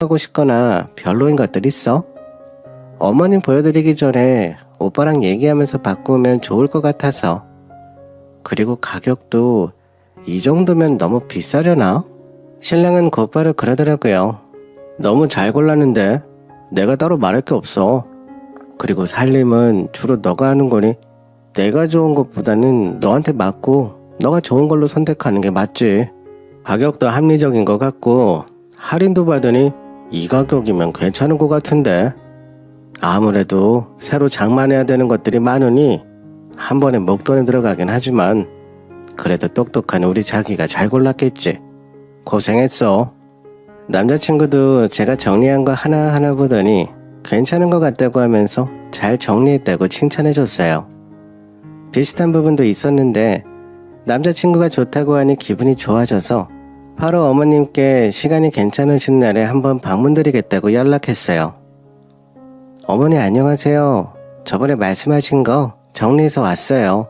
하고 싶거나 별로인 것들 있어? 어머님 보여드리기 전에 오빠랑 얘기하면서 바꾸면 좋을 것 같아서. 그리고 가격도 이 정도면 너무 비싸려나? 신랑은 곧바로 그러더라고요. 너무 잘 골랐는데 내가 따로 말할 게 없어. 그리고 살림은 주로 너가 하는 거니 내가 좋은 것보다는 너한테 맞고 너가 좋은 걸로 선택하는 게 맞지. 가격도 합리적인 것 같고 할인도 받으니 이 가격이면 괜찮은 것 같은데. 아무래도 새로 장만해야 되는 것들이 많으니 한 번에 목돈이 들어가긴 하지만 그래도 똑똑한 우리 자기가 잘 골랐겠지. 고생했어. 남자친구도 제가 정리한 거 하나하나 보더니 괜찮은 것 같다고 하면서 잘 정리했다고 칭찬해줬어요. 비슷한 부분도 있었는데 남자친구가 좋다고 하니 기분이 좋아져서 바로 어머님께 시간이 괜찮으신 날에 한번 방문드리겠다고 연락했어요. 어머니 안녕하세요. 저번에 말씀하신 거 정리해서 왔어요.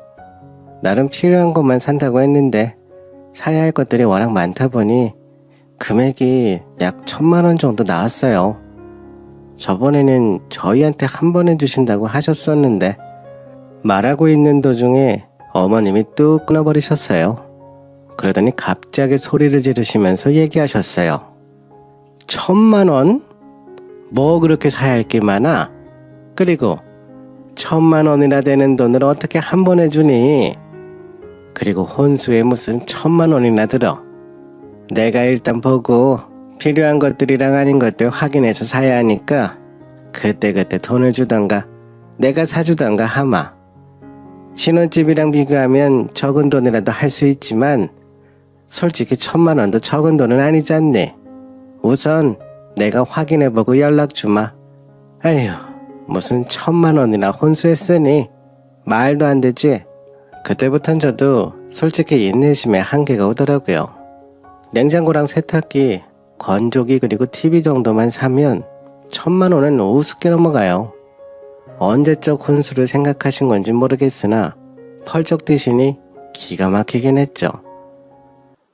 나름 필요한 것만 산다고 했는데 사야 할 것들이 워낙 많다 보니 금액이 약 1,000만 원 정도 나왔어요. 저번에는 저희한테 한 번에 주신다고 하셨었는데 말하고 있는 도중에 어머님이 뚝 끊어버리셨어요. 그러더니 갑자기 소리를 지르시면서 얘기하셨어요. 1,000만 원? 뭐 그렇게 사야 할 게 많아? 그리고 1,000만 원이나 되는 돈을 어떻게 한 번에 주니? 그리고 혼수에 무슨 1,000만 원이나 들어. 내가 일단 보고 필요한 것들이랑 아닌 것들 확인해서 사야 하니까 그때그때 돈을 주던가 내가 사주던가 하마. 신혼집이랑 비교하면 적은 돈이라도 할 수 있지만 솔직히 1,000만 원도 적은 돈은 아니잖니. 우선 내가 확인해보고 연락 주마. 에휴, 무슨 1,000만 원이나 혼수했으니 말도 안 되지. 그때부턴 저도 솔직히 인내심에 한계가 오더라고요. 냉장고랑 세탁기, 건조기 그리고 TV 정도만 사면 1,000만 원은 우습게 넘어가요. 언제적 혼수를 생각하신 건지 모르겠으나 펄쩍 뛰시니 기가 막히긴 했죠.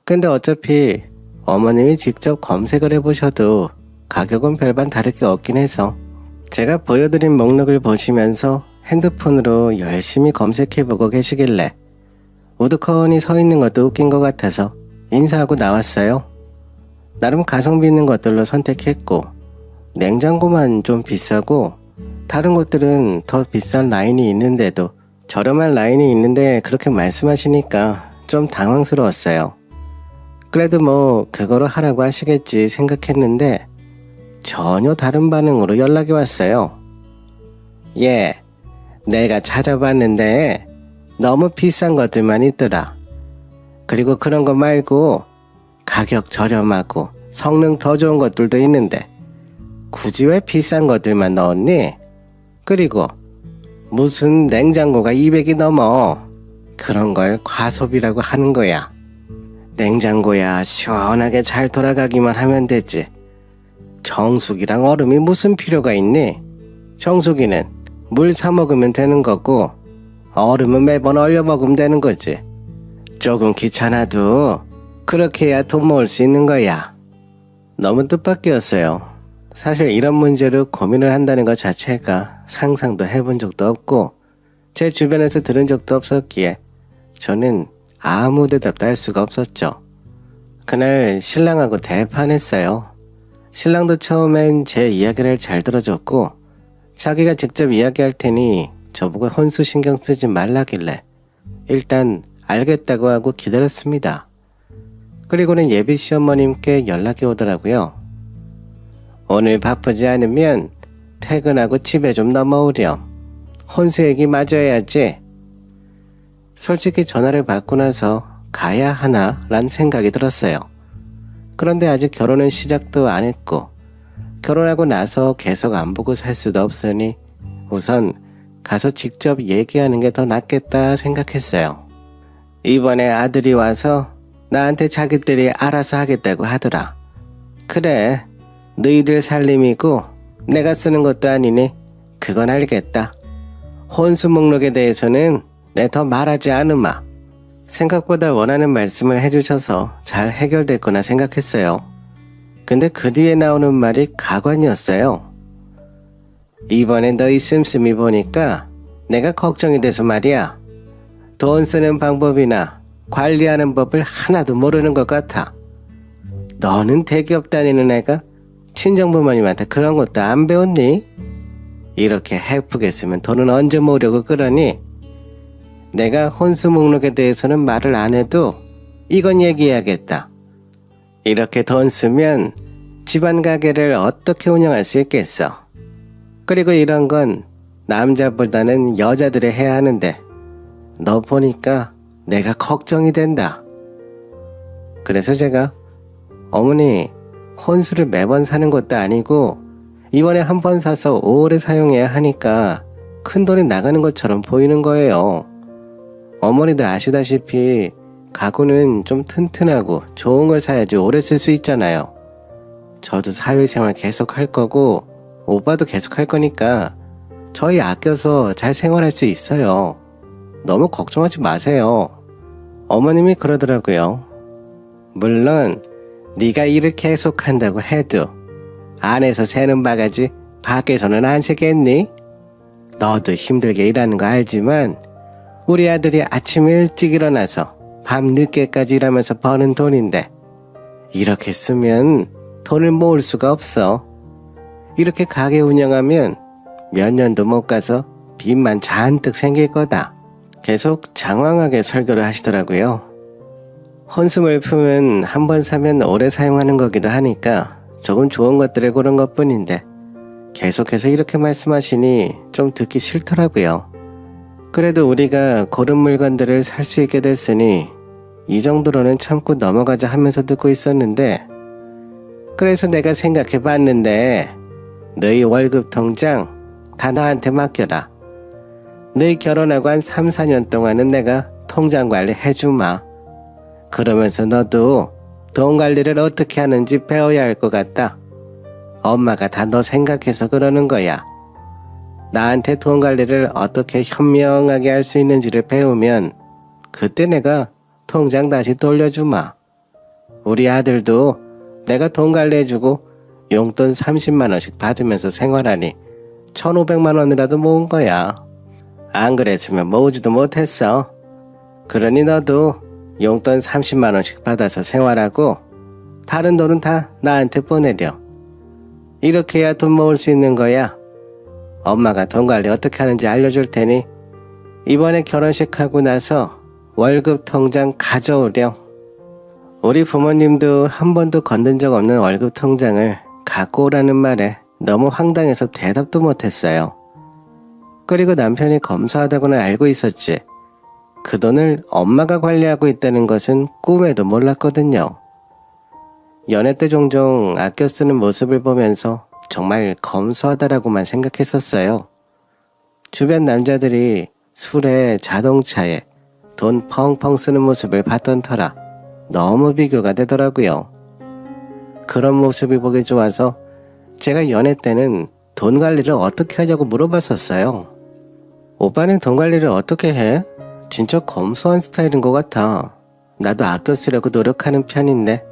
근데 어차피 어머님이 직접 검색을 해보셔도 가격은 별반 다를 게 없긴 해서 제가 보여드린 목록을 보시면서 핸드폰으로 열심히 검색해보고 계시길래 우드커니 서 있는 것도 웃긴 것 같아서 인사하고 나왔어요. 나름 가성비 있는 것들로 선택했고 냉장고만 좀 비싸고 다른 곳들은 더 비싼 라인이 있는데도 저렴한 라인이 있는데 그렇게 말씀하시니까 좀 당황스러웠어요. 그래도 뭐 그거로 하라고 하시겠지 생각했는데 전혀 다른 반응으로 연락이 왔어요. 예, 내가 찾아봤는데 너무 비싼 것들만 있더라. 그리고 그런 거 말고 가격 저렴하고 성능 더 좋은 것들도 있는데 굳이 왜 비싼 것들만 넣었니? 그리고 무슨 냉장고가 200이 넘어. 그런 걸 과소비라고 하는 거야. 냉장고야 시원하게 잘 돌아가기만 하면 되지. 정수기랑 얼음이 무슨 필요가 있니? 정수기는 물 사 먹으면 되는 거고 얼음은 매번 얼려 먹으면 되는 거지. 조금 귀찮아도 그렇게 해야 돈 모을 수 있는 거야. 너무 뜻밖이었어요. 사실 이런 문제로 고민을 한다는 것 자체가 상상도 해본 적도 없고 제 주변에서 들은 적도 없었기에 저는 아무 대답도 할 수가 없었죠. 그날 신랑하고 대판했어요. 신랑도 처음엔 제 이야기를 잘 들어줬고 자기가 직접 이야기할 테니 저보고 혼수 신경 쓰지 말라길래 일단 알겠다고 하고 기다렸습니다. 그리고는 예비 시어머님께 연락이 오더라고요. 오늘 바쁘지 않으면 퇴근하고 집에 좀 넘어오렴. 혼수 얘기 마저 해야지. 솔직히 전화를 받고 나서 가야 하나 란 생각이 들었어요. 그런데 아직 결혼은 시작도 안 했고 결혼하고 나서 계속 안 보고 살 수도 없으니 우선 가서 직접 얘기하는 게 더 낫겠다 생각했어요. 이번에 아들이 와서 나한테 자기들이 알아서 하겠다고 하더라. 그래, 너희들 살림이고 내가 쓰는 것도 아니니 그건 알겠다. 혼수 목록에 대해서는 내 더 말하지 않으마. 생각보다 원하는 말씀을 해주셔서 잘 해결됐구나 생각했어요. 근데 그 뒤에 나오는 말이 가관이었어요. 이번엔 너희 씀씀이 보니까 내가 걱정이 돼서 말이야. 돈 쓰는 방법이나 관리하는 법을 하나도 모르는 것 같아. 너는 대기업 다니는 애가 친정부모님한테 그런 것도 안 배웠니? 이렇게 해프게 쓰면 돈은 언제 모으려고 그러니? 내가 혼수 목록에 대해서는 말을 안 해도 이건 얘기해야겠다. 이렇게 돈 쓰면 집안 가게를 어떻게 운영할 수 있겠어? 그리고 이런 건 남자보다는 여자들이 해야 하는데 너 보니까 내가 걱정이 된다. 그래서 제가 어머니 혼수를 매번 사는 것도 아니고 이번에 한 번 사서 오래 사용해야 하니까 큰돈이 나가는 것처럼 보이는 거예요. 어머니도 아시다시피 가구는 좀 튼튼하고 좋은 걸 사야지 오래 쓸 수 있잖아요. 저도 사회생활 계속 할 거고 오빠도 계속 할 거니까 저희 아껴서 잘 생활할 수 있어요. 너무 걱정하지 마세요. 어머님이 그러더라고요. 물론 네가 일을 계속 한다고 해도 안에서 새는 바가지 밖에서는 안 새겠니? 너도 힘들게 일하는 거 알지만 우리 아들이 아침 일찍 일어나서 밤 늦게까지 일하면서 버는 돈인데 이렇게 쓰면 돈을 모을 수가 없어. 이렇게 가게 운영하면 몇 년도 못 가서 빚만 잔뜩 생길 거다. 계속 장황하게 설교를 하시더라고요. 혼수물품은 한 번 사면 오래 사용하는 거기도 하니까 조금 좋은 것들을 고른 것뿐인데 계속해서 이렇게 말씀하시니 좀 듣기 싫더라고요. 그래도 우리가 고른 물건들을 살 수 있게 됐으니 이 정도로는 참고 넘어가자 하면서 듣고 있었는데 그래서 내가 생각해 봤는데 너희 월급 통장 다 나한테 맡겨라. 너희 결혼하고 한 3, 4년 동안은 내가 통장 관리 해주마. 그러면서 너도 돈 관리를 어떻게 하는지 배워야 할 것 같다. 엄마가 다 너 생각해서 그러는 거야. 나한테 돈 관리를 어떻게 현명하게 할 수 있는지를 배우면 그때 내가 통장 다시 돌려주마. 우리 아들도 내가 돈 관리해주고 용돈 30만 원씩 받으면서 생활하니 1,500만 원이라도 모은 거야. 안 그랬으면 모으지도 못했어. 그러니 너도 용돈 30만 원씩 받아서 생활하고 다른 돈은 다 나한테 보내려. 이렇게 해야 돈 모을 수 있는 거야. 엄마가 돈 관리 어떻게 하는지 알려줄 테니 이번에 결혼식 하고 나서 월급 통장 가져오렴. 우리 부모님도 한 번도 건든 적 없는 월급 통장을 갖고 오라는 말에 너무 황당해서 대답도 못했어요. 그리고 남편이 검소하다고는 알고 있었지 그 돈을 엄마가 관리하고 있다는 것은 꿈에도 몰랐거든요. 연애 때 종종 아껴 쓰는 모습을 보면서 정말 검소하다라고만 생각했었어요. 주변 남자들이 술에 자동차에 돈 펑펑 쓰는 모습을 봤던 터라 너무 비교가 되더라고요. 그런 모습이 보기 좋아서 제가 연애 때는 돈 관리를 어떻게 하냐고 물어봤었어요. 오빠는 돈 관리를 어떻게 해? 진짜 검소한 스타일인 것 같아. 나도 아껴 쓰려고 노력하는 편인데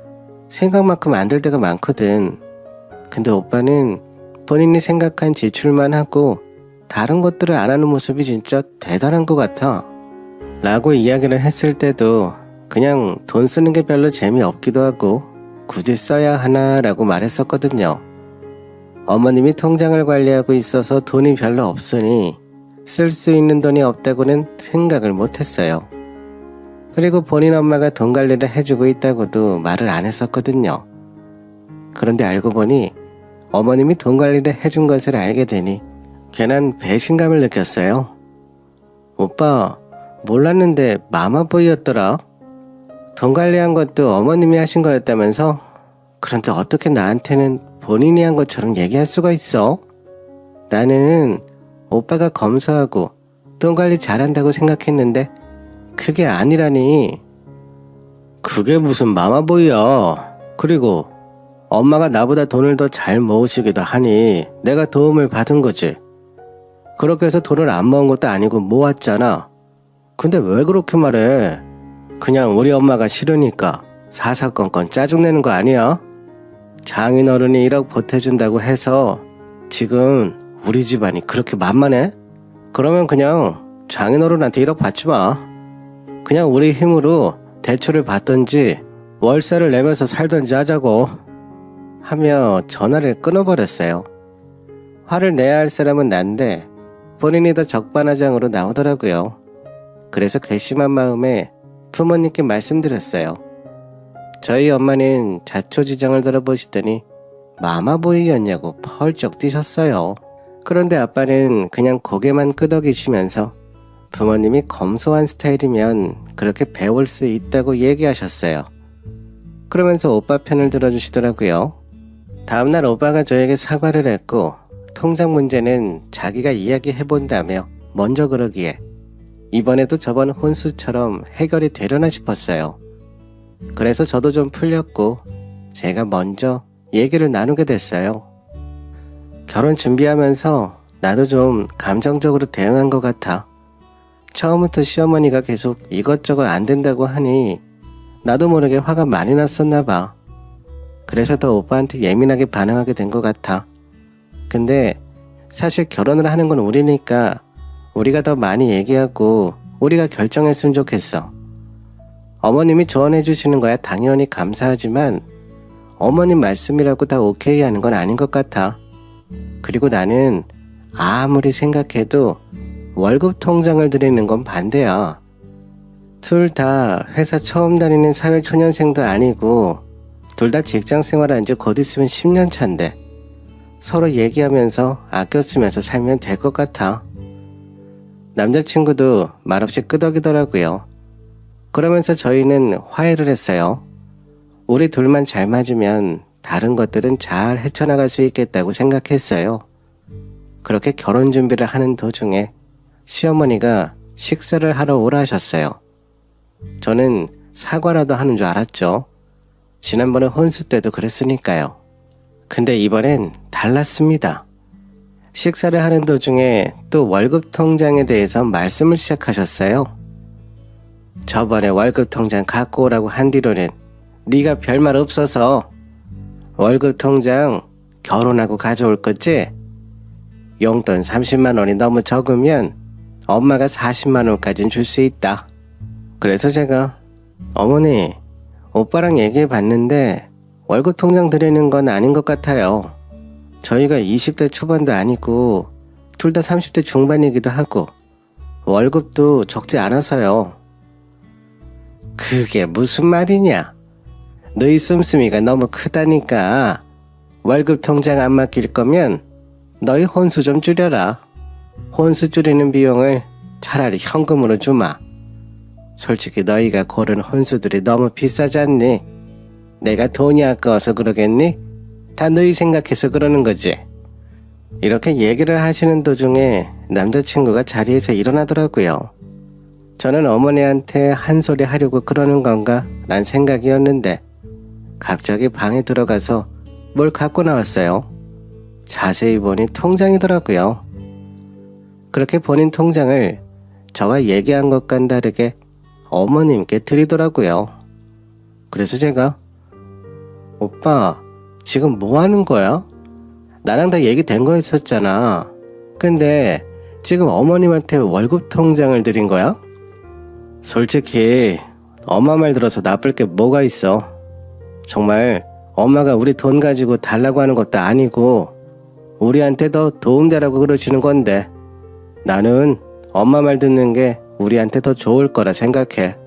생각만큼 안 될 때가 많거든. 근데 오빠는 본인이 생각한 지출만 하고 다른 것들을 안 하는 모습이 진짜 대단한 것 같아. 라고 이야기를 했을 때도 그냥 돈 쓰는 게 별로 재미없기도 하고 굳이 써야 하나 라고 말했었거든요. 어머님이 통장을 관리하고 있어서 돈이 별로 없으니 쓸 수 있는 돈이 없다고는 생각을 못했어요. 그리고 본인 엄마가 돈 관리를 해주고 있다고도 말을 안 했었거든요. 그런데 알고 보니 어머님이 돈 관리를 해준 것을 알게 되니 괜한 배신감을 느꼈어요. 오빠, 몰랐는데 마마보이였더라. 돈 관리한 것도 어머님이 하신 거였다면서? 그런데 어떻게 나한테는 본인이 한 것처럼 얘기할 수가 있어? 나는 오빠가 검소하고 돈 관리 잘한다고 생각했는데 그게 아니라니. 그게 무슨 마마보이야. 그리고 엄마가 나보다 돈을 더 잘 모으시기도 하니 내가 도움을 받은 거지. 그렇게 해서 돈을 안 모은 것도 아니고 모았잖아. 근데 왜 그렇게 말해? 그냥 우리 엄마가 싫으니까 사사건건 짜증내는 거 아니야? 장인어른이 1억 보태준다고 해서 지금 우리 집안이 그렇게 만만해? 그러면 그냥 장인어른한테 1억 받지 마. 그냥 우리 힘으로 대출을 받던지 월세를 내면서 살던지 하자고 하며 전화를 끊어버렸어요. 화를 내야 할 사람은 난데 본인이 더 적반하장으로 나오더라고요. 그래서 괘씸한 마음에 부모님께 말씀드렸어요. 저희 엄마는 자초지정을 들어보시더니 마마보이였냐고 펄쩍 뛰셨어요. 그런데 아빠는 그냥 고개만 끄덕이시면서 부모님이 검소한 스타일이면 그렇게 배울 수 있다고 얘기하셨어요. 그러면서 오빠 편을 들어주시더라고요. 다음날 오빠가 저에게 사과를 했고 통장 문제는 자기가 이야기해본다며 먼저 그러기에 이번에도 저번 혼수처럼 해결이 되려나 싶었어요. 그래서 저도 좀 풀렸고 제가 먼저 얘기를 나누게 됐어요. 결혼 준비하면서 나도 좀 감정적으로 대응한 것 같아. 처음부터 시어머니가 계속 이것저것 안 된다고 하니 나도 모르게 화가 많이 났었나 봐. 그래서 더 오빠한테 예민하게 반응하게 된 것 같아. 근데 사실 결혼을 하는 건 우리니까 우리가 더 많이 얘기하고 우리가 결정했으면 좋겠어. 어머님이 조언해 주시는 거야 당연히 감사하지만 어머님 말씀이라고 다 오케이 하는 건 아닌 것 같아. 그리고 나는 아무리 생각해도 월급 통장을 드리는 건 반대야. 둘 다 회사 처음 다니는 사회초년생도 아니고 둘 다 직장 생활한 지 곧 있으면 10년 차인데 서로 얘기하면서 아껴 쓰면서 살면 될 것 같아. 남자친구도 말없이 끄덕이더라고요. 그러면서 저희는 화해를 했어요. 우리 둘만 잘 맞으면 다른 것들은 잘 헤쳐나갈 수 있겠다고 생각했어요. 그렇게 결혼 준비를 하는 도중에 시어머니가 식사를 하러 오라 하셨어요. 저는 사과라도 하는 줄 알았죠. 지난번에 혼수 때도 그랬으니까요. 근데 이번엔 달랐습니다. 식사를 하는 도중에 또 월급 통장에 대해서 말씀을 시작하셨어요. 저번에 월급 통장 갖고 오라고 한 뒤로는 네가 별말 없어서 월급 통장 결혼하고 가져올 거지? 용돈 30만 원이 너무 적으면 엄마가 40만 원까지는 줄 수 있다. 그래서 제가 어머니, 오빠랑 얘기해 봤는데 월급 통장 드리는 건 아닌 것 같아요. 저희가 20대 초반도 아니고 둘 다 30대 중반이기도 하고 월급도 적지 않아서요. 그게 무슨 말이냐? 너희 씀씀이가 너무 크다니까. 월급 통장 안 맡길 거면 너희 혼수 좀 줄여라. 혼수 줄이는 비용을 차라리 현금으로 주마. 솔직히 너희가 고른 혼수들이 너무 비싸지 않니? 내가 돈이 아까워서 그러겠니? 다 너희 생각해서 그러는 거지. 이렇게 얘기를 하시는 도중에 남자친구가 자리에서 일어나더라고요. 저는 어머니한테 한 소리 하려고 그러는 건가 란 생각이었는데 갑자기 방에 들어가서 뭘 갖고 나왔어요. 자세히 보니 통장이더라고요. 그렇게 본인 통장을 저와 얘기한 것과는 다르게 어머님께 드리더라고요. 그래서 제가 오빠 지금 뭐 하는 거야? 나랑 다 얘기된 거였었잖아. 근데 지금 어머님한테 월급 통장을 드린 거야? 솔직히 엄마 말 들어서 나쁠 게 뭐가 있어. 정말 엄마가 우리 돈 가지고 달라고 하는 것도 아니고 우리한테 더 도움되라고 그러시는 건데 나는 엄마 말 듣는 게 우리한테 더 좋을 거라 생각해.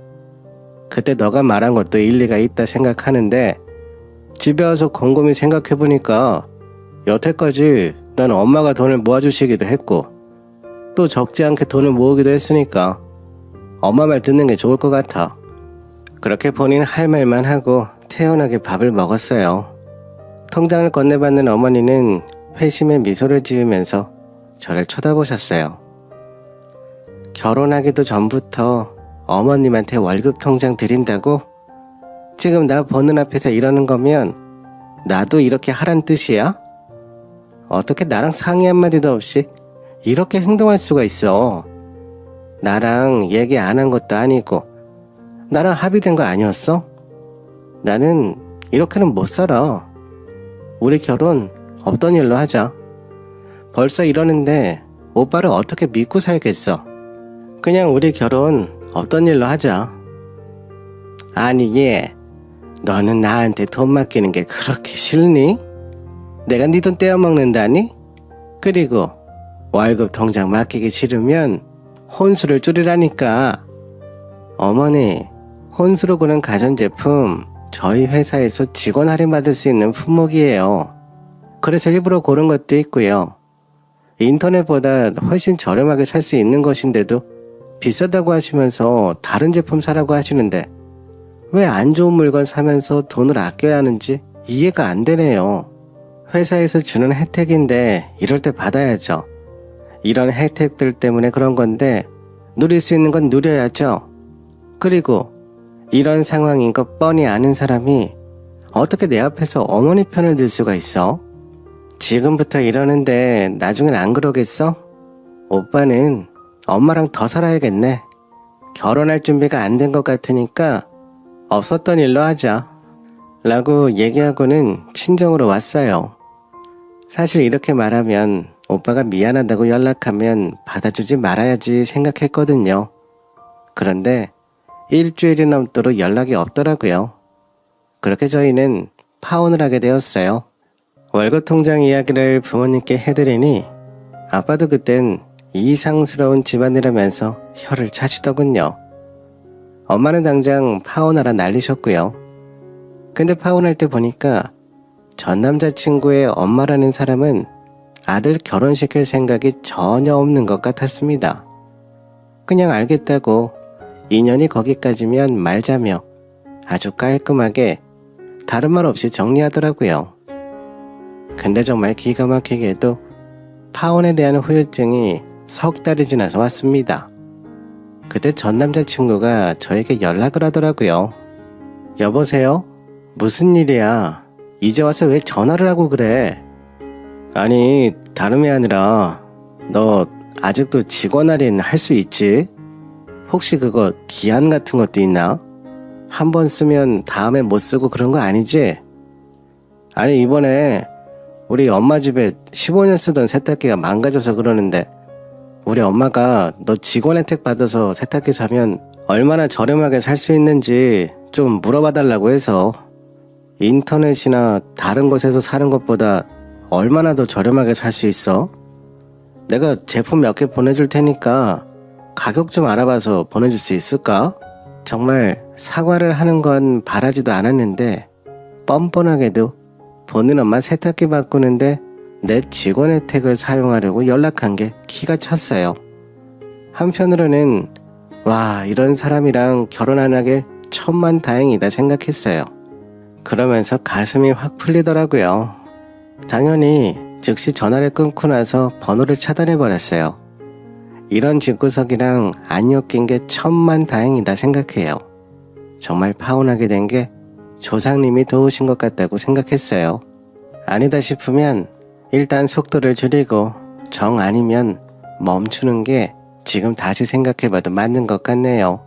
그때 너가 말한 것도 일리가 있다 생각하는데 집에 와서 곰곰이 생각해보니까 여태까지 난 엄마가 돈을 모아주시기도 했고 또 적지 않게 돈을 모으기도 했으니까 엄마 말 듣는 게 좋을 것 같아. 그렇게 본인 할 말만 하고 태연하게 밥을 먹었어요. 통장을 건네받는 어머니는 회심의 미소를 지으면서 저를 쳐다보셨어요. 결혼하기도 전부터 어머님한테 월급 통장 드린다고? 지금 나 보는 앞에서 이러는 거면 나도 이렇게 하란 뜻이야? 어떻게 나랑 상의 한마디도 없이 이렇게 행동할 수가 있어? 나랑 얘기 안 한 것도 아니고 나랑 합의된 거 아니었어? 나는 이렇게는 못 살아. 우리 결혼 없던 일로 하자. 벌써 이러는데 오빠를 어떻게 믿고 살겠어. 그냥 우리 결혼 없던 일로 하자. 아니 얘, 너는 나한테 돈 맡기는 게 그렇게 싫니? 내가 네 돈 떼어먹는다니? 그리고 월급 통장 맡기기 싫으면 혼수를 줄이라니까. 어머니, 혼수로 고른 가전제품 저희 회사에서 직원 할인 받을 수 있는 품목이에요. 그래서 일부러 고른 것도 있고요. 인터넷보다 훨씬 저렴하게 살 수 있는 것인데도 비싸다고 하시면서 다른 제품 사라고 하시는데 왜 안 좋은 물건 사면서 돈을 아껴야 하는지 이해가 안 되네요. 회사에서 주는 혜택인데 이럴 때 받아야죠. 이런 혜택들 때문에 그런 건데 누릴 수 있는 건 누려야죠. 그리고 이런 상황인 거 뻔히 아는 사람이 어떻게 내 앞에서 어머니 편을 들 수가 있어? 지금부터 이러는데 나중엔 안 그러겠어? 오빠는 엄마랑 더 살아야겠네. 결혼할 준비가 안 된 것 같으니까 없었던 일로 하자. 라고 얘기하고는 친정으로 왔어요. 사실 이렇게 말하면 오빠가 미안하다고 연락하면 받아주지 말아야지 생각했거든요. 그런데 일주일이 넘도록 연락이 없더라고요. 그렇게 저희는 파혼을 하게 되었어요. 월급 통장 이야기를 부모님께 해드리니 아빠도 그땐 이상스러운 집안이라면서 혀를 차시더군요. 엄마는 당장 파혼하라 난리셨고요. 근데 파혼할 때 보니까 전 남자친구의 엄마라는 사람은 아들 결혼시킬 생각이 전혀 없는 것 같았습니다. 그냥 알겠다고 인연이 거기까지면 말자며 아주 깔끔하게 다른 말 없이 정리하더라고요. 근데 정말 기가 막히게도 파혼에 대한 후유증이 석 달이 지나서 왔습니다. 그때 전 남자친구가 저에게 연락을 하더라고요. 여보세요? 무슨 일이야? 이제 와서 왜 전화를 하고 그래? 아니, 다름이 아니라 너 아직도 직원 할인 할 수 있지? 혹시 그거 기한 같은 것도 있나? 한 번 쓰면 다음에 못 쓰고 그런 거 아니지? 아니, 이번에 우리 엄마 집에 15년 쓰던 세탁기가 망가져서 그러는데 우리 엄마가 너 직원 혜택 받아서 세탁기 사면 얼마나 저렴하게 살 수 있는지 좀 물어봐 달라고 해서 인터넷이나 다른 곳에서 사는 것보다 얼마나 더 저렴하게 살 수 있어? 내가 제품 몇 개 보내줄 테니까 가격 좀 알아봐서 보내줄 수 있을까? 정말 사과를 하는 건 바라지도 않았는데 뻔뻔하게도 보는 엄마 세탁기 바꾸는데 내 직원 혜택을 사용하려고 연락한 게 기가 찼어요. 한편으로는 와, 이런 사람이랑 결혼 안 하길 천만다행이다 생각했어요. 그러면서 가슴이 확 풀리더라고요. 당연히 즉시 전화를 끊고 나서 번호를 차단해버렸어요. 이런 집구석이랑 안 엮인 게 천만다행이다 생각해요. 정말 파혼하게 된 게 조상님이 도우신 것 같다고 생각했어요. 아니다 싶으면 일단 속도를 줄이고 정 아니면 멈추는 게 지금 다시 생각해봐도 맞는 것 같네요.